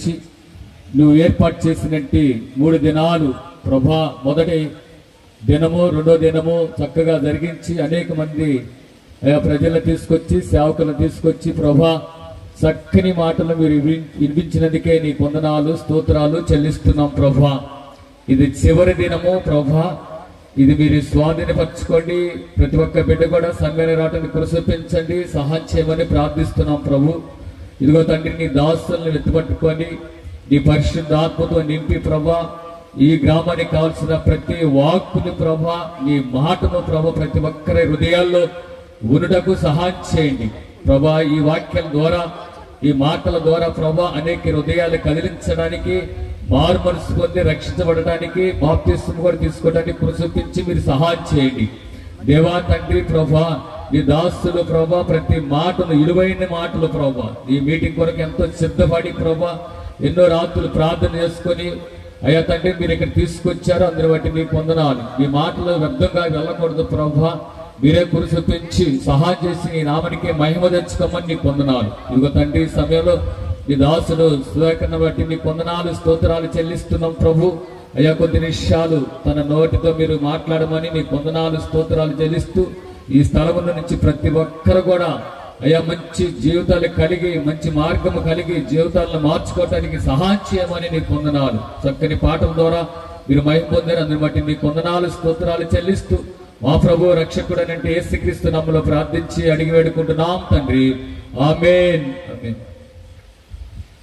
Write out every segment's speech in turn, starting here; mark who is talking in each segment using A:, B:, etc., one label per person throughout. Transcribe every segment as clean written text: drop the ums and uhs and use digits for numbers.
A: నుంచి నువ్వు ఏర్పాటు చేసినట్టు 3 దినాలు ప్రభా, మొదటి దినము రెండో దినము చక్కగా జరిగించి అనేక మంది ప్రజలను తీసుకొచ్చి సేవకులను తీసుకొచ్చి ప్రభా చక్కని మాటలు మీరు వినిపించినందుకే నీ వందనాలు స్తోత్రాలు చెల్లిస్తున్నాం ప్రభా. ఇది చివరి దినము ప్రభా, ఇది మీరు స్వాధీనపరచుకోండి. ప్రతి ఒక్క బిడ్డ కూడా సంఘాన్ని రావడానికి కృషించండి, సహాయం చేయమని ప్రార్థిస్తున్నాం ప్రభు. ఇదిగో తండ్రి, నీ దాసులను ఎత్తుపట్టుకొని నీ పరిశుద్ధాత్మతో నింపి ప్రభా, ఈ గ్రామానికి కావాల్సిన ప్రతి వాక్కుని ప్రభా, నీ మాటను ప్రభా ప్రతి ఒక్కరి హృదయాల్లో ఉనుటకు సహాయం చేయండి ప్రభా. ఈ వాక్యాల ద్వారా, ఈ మాటల ద్వారా ప్రభా అనేక హృదయాలు కదిలించడానికి, మారు మనసు పొంది రక్షించబడటానికి, బాప్తిస్మం కూడా తీసుకోవడానికి కృషించి మీరు సహాయం చేయండి దేవా తండ్రి ప్రభా. నీ దాసులు ప్రభా ప్రతి మాటలు విలువైన మాటలు ప్రభా, ఈ మీటింగ్ కొరకు ఎంతో సిద్ధపడి ప్రభా ఎన్నో రాత్రులు ప్రార్థన చేసుకొని అయ్యా తండ్రి మీరు ఇక్కడ తీసుకొచ్చారు, అందరి బట్టి మీకు వందనాలు. మీ మాటలు వ్యర్థంగా వెళ్ళకూడదు ప్రభా, మీరే కురిసిపించి సహాయం చేసి నీ నామనికే మహిమ తెచ్చుకోమని నీకు వందనాలు. ఇదిగో తండ్రి, ఈ సమయంలో నీ దాసుడు సుధాకర్ని బట్టి నీకు వందనాలు స్తోత్రాలు చెల్లిస్తున్నాం ప్రభు. అయ్యా కొద్ది నిమిషాలు తన నోటితో మీరు మాట్లాడమని నీకు వందనాలు స్తోత్రాలు చెల్లిస్తూ, ఈ స్థలం నుంచి ప్రతి ఒక్కరు కూడా అయ్యా మంచి జీవితాలు కలిగి, మంచి మార్గము కలిగి జీవితాలను మార్చుకోవటానికి సహాయం చేయమని నీకు వందనాలు. చక్కని పాఠం ద్వారా మీరు మహిమ పొందారు, అందరి బట్టి నీకు వందనాలు స్తోత్రాలు చెల్లిస్తూ మా ప్రభు రక్షకుడనంటే యేసుక్రీస్తు నామములో ప్రార్థించి అడిగి వేడుకుంటున్నాం తండ్రి, ఆమేన్. ఆమేన్.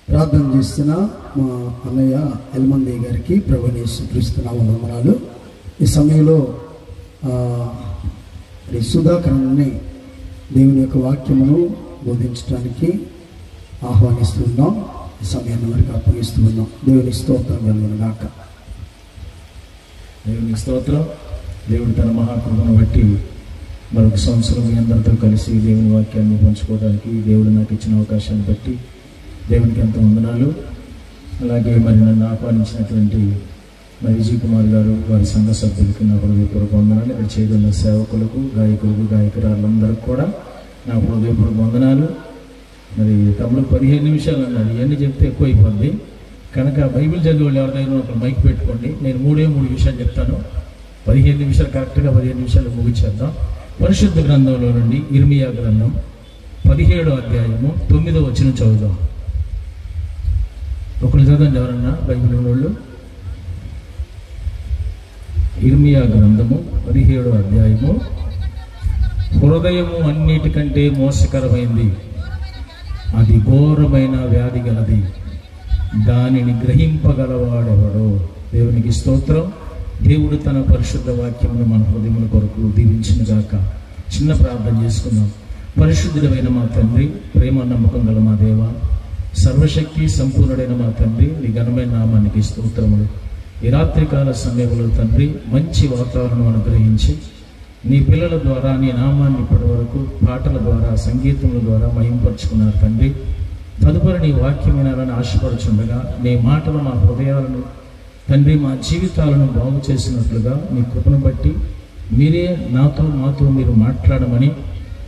B: ప్రార్థన చేస్తున్న మా అన్నయ్య ఎల్మంది గారికి ప్రభువైన యేసుక్రీస్తు నామములో వందనాలు. ఈ సమయంలో సుధాకరాన్ని దేవుని యొక్క వాక్యమును బోధించడానికి ఆహ్వానిస్తున్నాం. ఈ సమయాన్ని వరకు అప్పగిస్తూ ఉన్నాం. దేవుని స్తోత్రం కలుగును గాక.
C: దేవునికి స్తోత్రం. దేవుడు తన మహాకృపను బట్టి మరొక సంవత్సరం మీ అందరితో కలిసి దేవుని వాక్యాన్ని పంచుకోవడానికి దేవుడు నాకు ఇచ్చిన అవకాశాన్ని బట్టి దేవునికి ఎంతో వందనాలు. అలాగే మరి నన్ను ఆహ్వానించినటువంటి మరి విజయ్ కుమార్ గారు, వారి సంఘ సభ్యులకి నా హృదయపూర్వక వందనాలు. ఇక్కడ చేదున్న సేవకులకు, గాయకులకు, గాయకురాళ్ళందరికీ కూడా నా హృదయపూర్వక వందనాలు. మరి తమ్ముడు 15 నిమిషాలు అన్నారు, ఇవన్నీ చెప్తే ఎక్కువైపోద్ది కనుక బైబిల్ చదివే వాళ్ళు ఎవరిదైనా ఒక మైక్ పెట్టుకోండి. నేను 3 విషయాలు చెప్తాను. 15 నిమిషాలు కరెక్ట్గా 15 నిమిషాలు ముగించేద్దాం. పరిశుద్ధ గ్రంథంలో నుండి ఇర్మియా గ్రంథం 17వ అధ్యాయము 9వ వచనం చదువుదాం. ఒకళ్ళు చదవండి ఎవరన్నా బైబిల్ వాళ్ళు. ఇర్మియా గ్రంథము 17వ అధ్యాయము. హృదయము అన్నిటికంటే మోసకరమైంది, అది ఘోరమైన వ్యాధి గలది, దానిని గ్రహింపగలవాడెవడో. దేవునికి స్తోత్రం. దేవుడు తన పరిశుద్ధ వాక్యమును మన హృదయముల కొరకు దీవించునుగాక. చిన్న ప్రార్థన చేసుకుందాం. పరిశుద్ధుడైన మా తండ్రి, ప్రేమ నమ్మకం గల మా దేవ, సర్వశక్తి సంపూర్ణుడైన మా తండ్రి, నీ ఘనమైన నామానికి స్తోత్రములు. ఈ రాత్రికాల సమయంలో తండ్రి మంచి వాతావరణం అనుగ్రహించి నీ పిల్లల ద్వారా నీ నామాన్ని ఇప్పటి వరకు పాటల ద్వారా, సంగీతముల ద్వారా మహింపరుచుకున్నారు తండ్రి. తదుపరి నీ వాక్యం వినాలని ఆశపడుచుండగా నీ మాటలు మా హృదయాలను తండ్రి, మా జీవితాలను బాగు చేసినట్లుగా నీ కృపను బట్టి మీరే మాతో మీరు మాట్లాడమని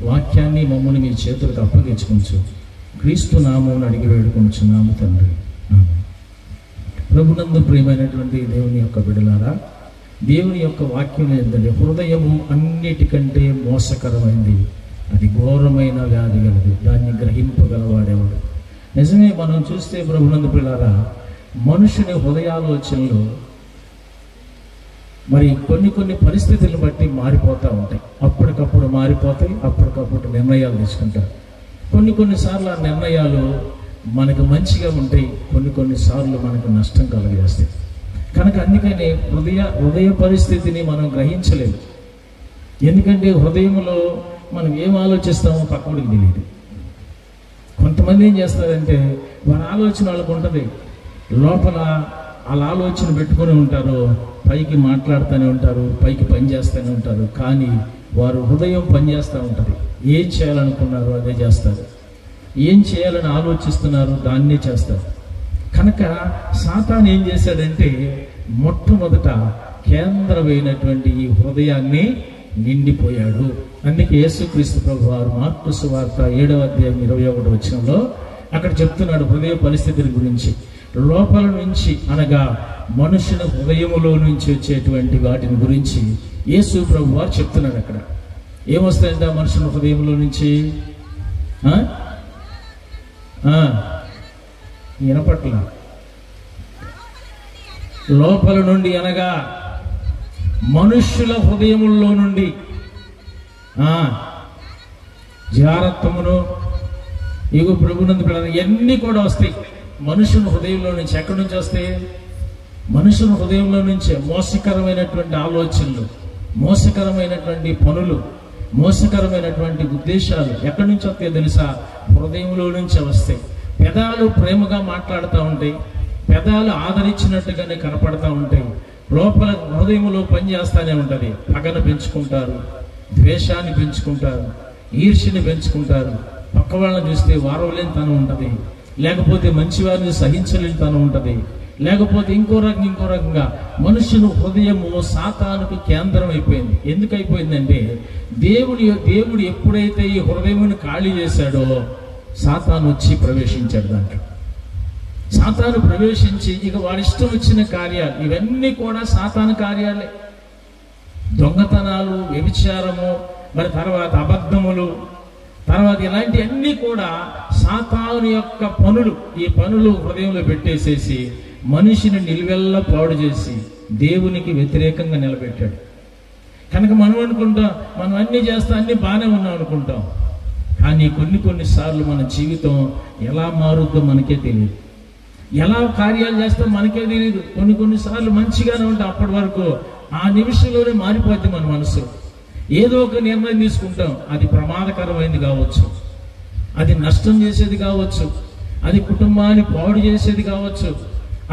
C: వాక్యాన్ని మమ్మల్ని మీ చేతులకు అప్పగించుకుంటూ క్రీస్తు నామమును అడిగి వేడుకొంచున్నాము తండ్రి. ప్రభునందు ప్రియమైనటువంటి దేవుని యొక్క బిడ్డలారా, దేవుని యొక్క వాక్యం ఏంటంటే హృదయము అన్నిటికంటే మోసకరమైంది, అది ఘోరమైన వ్యాధి గలది, దాన్ని గ్రహింపగలవాడేవాడు. నిజమే, మనం చూస్తే ప్రభునందు ప్రియులారా, మనుషుని హృదయాలోచనలు మరి కొన్ని పరిస్థితులను బట్టి మారిపోతూ ఉంటాయి. అప్పటికప్పుడు మారిపోతాయి, అప్పటికప్పుడు నిర్ణయాలు తీసుకుంటారు. కొన్నిసార్లు ఆ నిర్ణయాలు మనకు మంచిగా ఉంటాయి, కొన్నిసార్లు మనకు నష్టం కలుగజేస్తాయి. కనుక అందుకని హృదయ పరిస్థితిని మనం గ్రహించలేము. ఎందుకంటే హృదయంలో మనం ఏం ఆలోచిస్తామో పక్కడికి తెలియదు. కొంతమంది ఏం చేస్తారంటే వారి ఆలోచన వాళ్ళకు ఉంటుంది, లోపల వాళ్ళ ఆలోచన పెట్టుకొని ఉంటారు, పైకి మాట్లాడుతూనే ఉంటారు, పైకి పని చేస్తూనే ఉంటారు, కానీ వారు హృదయం పనిచేస్తూ ఉంటుంది. ఏం చేయాలనుకున్నారు అదే చేస్తారు, ఏం చేయాలని ఆలోచిస్తున్నారు దాన్నే చేస్తారు. కనుక సాతాను ఏం చేశాడంటే మొట్టమొదట కేంద్రమైనటువంటి ఈ హృదయాన్ని నిండిపోయాడు. అందుకే యేసుక్రీస్తు ప్రభు వారు మార్కు సువార్త 7వ అధ్యాయం 21వ వచనంలో అక్కడ చెప్తున్నాడు హృదయ పరిస్థితుల గురించి. లోపల నుంచి అనగా మనుషుల హృదయములో నుంచి వచ్చేటువంటి వాటిని గురించి యేసు ప్రభు వారు చెప్తున్నాడు. అక్కడ ఏమొస్తాయంట మనుషుల హృదయంలో నుంచి? వినపట్ల లోపల నుండి అనగా మనుష్యుల హృదయముల్లో నుండి జారత్వమును ఇగో ప్రభునందు పిల్లలు ఇవన్నీ కూడా వస్తాయి మనుషుల హృదయంలో నుంచి. ఎక్కడి నుంచి వస్తాయి? మనుషుల హృదయంలో నుంచే. మోసకరమైనటువంటి ఆలోచనలు, మోసకరమైనటువంటి పనులు, మోసకరమైనటువంటి ఉద్దేశాలు ఎక్కడి నుంచి వస్తాయో తెలుసా? హృదయంలో నుంచే వస్తాయి. పెదాలు ప్రేమగా మాట్లాడుతూ ఉంటాయి, పెదాలు ఆదరించినట్టుగానే కనపడతా ఉంటాయి, లోపల హృదయంలో పనిచేస్తానే ఉంటుంది. పగను పెంచుకుంటారు, ద్వేషాన్ని పెంచుకుంటారు, ఈర్ష్యని పెంచుకుంటారు, పక్క వాళ్ళని చూస్తే వారవలేనితనం ఉంటుంది, లేకపోతే మంచివారిని సహించలేనితనం ఉంటుంది, లేకపోతే ఇంకో రకంగా మనుషుని హృదయము సాతానుకు కేంద్రం అయిపోయింది. ఎందుకు అయిపోయిందంటే దేవుడు ఎప్పుడైతే ఈ హృదయమును ఖాళీ చేశాడో సాతాను వచ్చి ప్రవేశించాడు దాంట్లో. సాతాను ప్రవేశించి ఇక వాడి ఇష్టం వచ్చిన కార్యాలు ఇవన్నీ కూడా సాతాను కార్యాలే. దొంగతనాలు, వ్యభిచారము, మరి తర్వాత అబద్ధములు, తర్వాత ఇలాంటివన్నీ కూడా సాతాను యొక్క పనులు. ఈ పనులు హృదయంలో పెట్టేసేసి మనిషిని నిలువెల్లా పాడు చేసి దేవునికి వ్యతిరేకంగా నిలబెట్టాడు. కనుక మనం అనుకుంటాం మనం అన్ని చేస్తాం, అన్ని బాగానే ఉన్నాం అనుకుంటాం. కానీ కొన్నిసార్లు మన జీవితం ఎలా మారుద్దో మనకే తెలియదు, ఎలా కార్యాలు చేస్తాం మనకే తెలియదు. కొన్నిసార్లు మంచిగానే ఉంటాం, అప్పటి వరకు ఆ నిమిషంలోనే మారిపోద్ది మన మనసు. ఏదో ఒక నిర్ణయం తీసుకుంటాం, అది ప్రమాదకరమైనది కావచ్చు, అది నష్టం చేసేది కావచ్చు, అది కుటుంబాన్ని పాడు చేసేది కావచ్చు,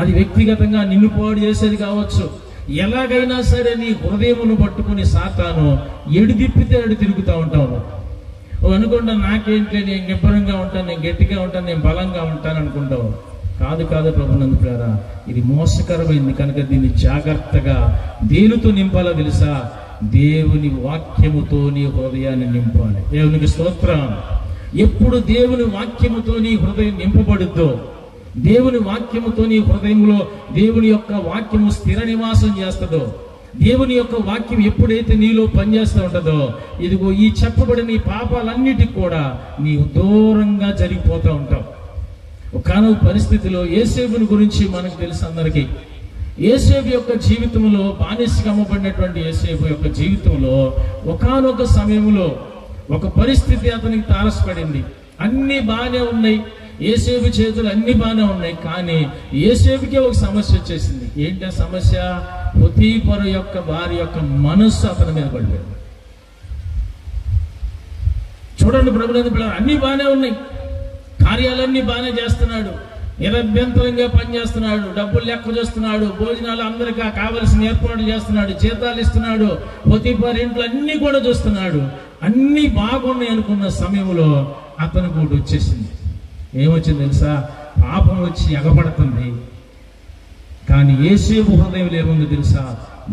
C: అది వ్యక్తిగతంగా నిన్ను పాడు చేసేది కావచ్చు. ఎలాగైనా సరే నీ హృదయమును పట్టుకుని సాతాను ఎడిదిప్పితే ఎడు తిరుగుతూ ఉంటావు. అనుకుంటా నాకేంటి, నేను నిబ్బరంగా ఉంటాను, నేను గట్టిగా ఉంటాను, నేను బలంగా ఉంటాను అనుకుంటావు. కాదు ప్రభునందు ప్రేరా, ఇది మోసకరమైంది. కనుక దీన్ని జాగ్రత్తగా దేనితో నింపాలో తెలుసా? దేవుని వాక్యముతో నీ హృదయాన్ని నింపాలి. దేవునికి స్తోత్రం. ఎప్పుడు దేవుని వాక్యముతో నీ హృదయం నింపబడుద్దో, దేవుని వాక్యముతో నీ హృదయంలో దేవుని యొక్క వాక్యము స్థిర నివాసం చేస్తుందో, దేవుని యొక్క వాక్యం ఎప్పుడైతే నీలో పనిచేస్తూ ఉంటుందో, ఇదిగో ఈ చెప్పబడిన ఈ పాపాలన్నిటికి కూడా నీవు దూరంగా జరిగిపోతూ ఉంటావు. ఒకానొక పరిస్థితిలో యేసేపుని గురించి మనకు తెలుసు అందరికీ. యేసేపు యొక్క జీవితంలో, బానిసగా అమ్మబడినటువంటి యేసేపు యొక్క జీవితంలో ఒకానొక సమయంలో ఒక పరిస్థితి అతనికి తారసపడింది. అన్ని బాగానే ఉన్నాయి, యేసేపు చేతులు అన్ని బాగానే ఉన్నాయి. కానీ యేసేపుకే ఒక సమస్య వచ్చేసింది. ఏంటి ఆ సమస్య? పొతీఫరు యొక్క భార్య యొక్క మనస్సు అతని మీద పడిపోయింది. చూడండి ప్రభునందు పిల్లలు, అన్ని బాగానే ఉన్నాయి, కార్యాలన్నీ బాగానే చేస్తున్నాడు, నిరభ్యంతరంగా పనిచేస్తున్నాడు, డబ్బులు లెక్క చేస్తున్నాడు, భోజనాలు అందరికీ కావలసిన ఏర్పాట్లు చేస్తున్నాడు, జీతాలు ఇస్తున్నాడు, పొతీఫరు ఇంట్లో అన్ని కూడా చూస్తున్నాడు. అన్ని బాగున్నాయి అనుకున్న సమయంలో అతను కూడా వచ్చేసింది. ఏమొచ్చింది తెలుసా? పాపం వచ్చి ఎగబడుతుంది. కానీ యేసేపు హృదయంలో ఏముంది తెలుసా?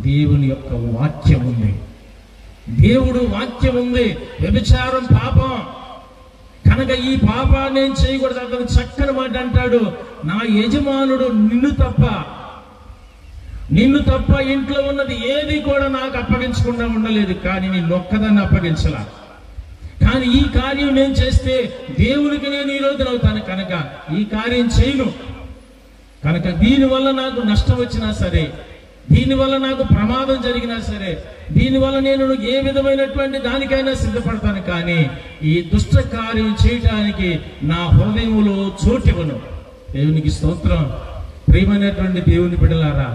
C: దేవుని యొక్క వాక్యం ఉంది, దేవుడు వాక్యం ఉంది. వ్యభిచారం పాపం కనుక ఈ పాపాన్ని నేను చేయకూడదు. అతను చక్కని మాట అంటాడు, నా యజమానుడు నిన్ను తప్ప ఇంట్లో ఉన్నది ఏది కూడా నాకు అప్పగించకుండా ఉండలేదు, కానీ నేను ఒక్కదాన్ని అప్పగించలా. కానీ ఈ కార్యం నేను చేస్తే దేవునికి నేను ఈరోజునవుతాను, కనుక ఈ కార్యం చేయను. కనుక దీనివల్ల నాకు నష్టం వచ్చినా సరే, దీనివల్ల నాకు ప్రమాదం జరిగినా సరే, దీనివల్ల నేను ఏ విధమైనటువంటి దానికైనా సిద్ధపడతాను, కానీ ఈ దుష్ట కార్యం చేయటానికి నా హృదయంలో చోటివ్వను. దేవునికి స్తోత్రం. ప్రియమైనటువంటి దేవుని బిడ్డలారా,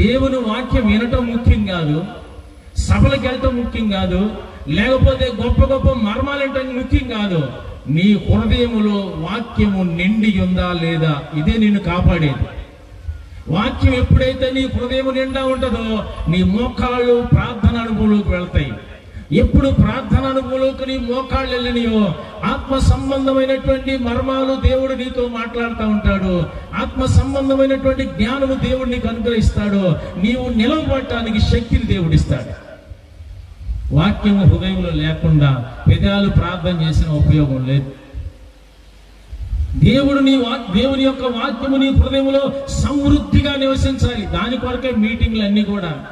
C: దేవుని వాక్యం వినటం ముఖ్యం కాదు, సభలకు వెళ్ళటం ముఖ్యం కాదు, లేకపోతే గొప్ప గొప్ప మర్మాలు వినటం ముఖ్యం కాదు. నీ హృదయములో వాక్యము నిండి ఉందా లేదా, ఇదే నిన్ను కాపాడేది. వాక్యం ఎప్పుడైతే నీ హృదయం నిండా ఉంటుందో నీ మోకాళ్ళు ప్రార్థన అనుభవంలోకి వెళ్తాయి. ఎప్పుడు ప్రార్థన అనుభవంలోకి నీ మోకాళ్ళు వెళ్ళనియో ఆత్మ సంబంధమైనటువంటి మర్మాలు దేవుడు నీతో మాట్లాడుతూ ఉంటాడు, ఆత్మ సంబంధమైనటువంటి జ్ఞానము దేవుడు నీకు అనుగ్రహిస్తాడు, నీవు నిలవబడటానికి శక్తిని దేవుడిస్తాడు. వాక్యము హృదయంలో లేకుండా పెదాలు ప్రార్థన చేసిన ఉపయోగం లేదు. దేవుని యొక్క వాక్యము నీ హృదయంలో సమృద్ధిగా నివసించాలి. దాని కొరకే మీటింగ్లు అన్నీ కూడా.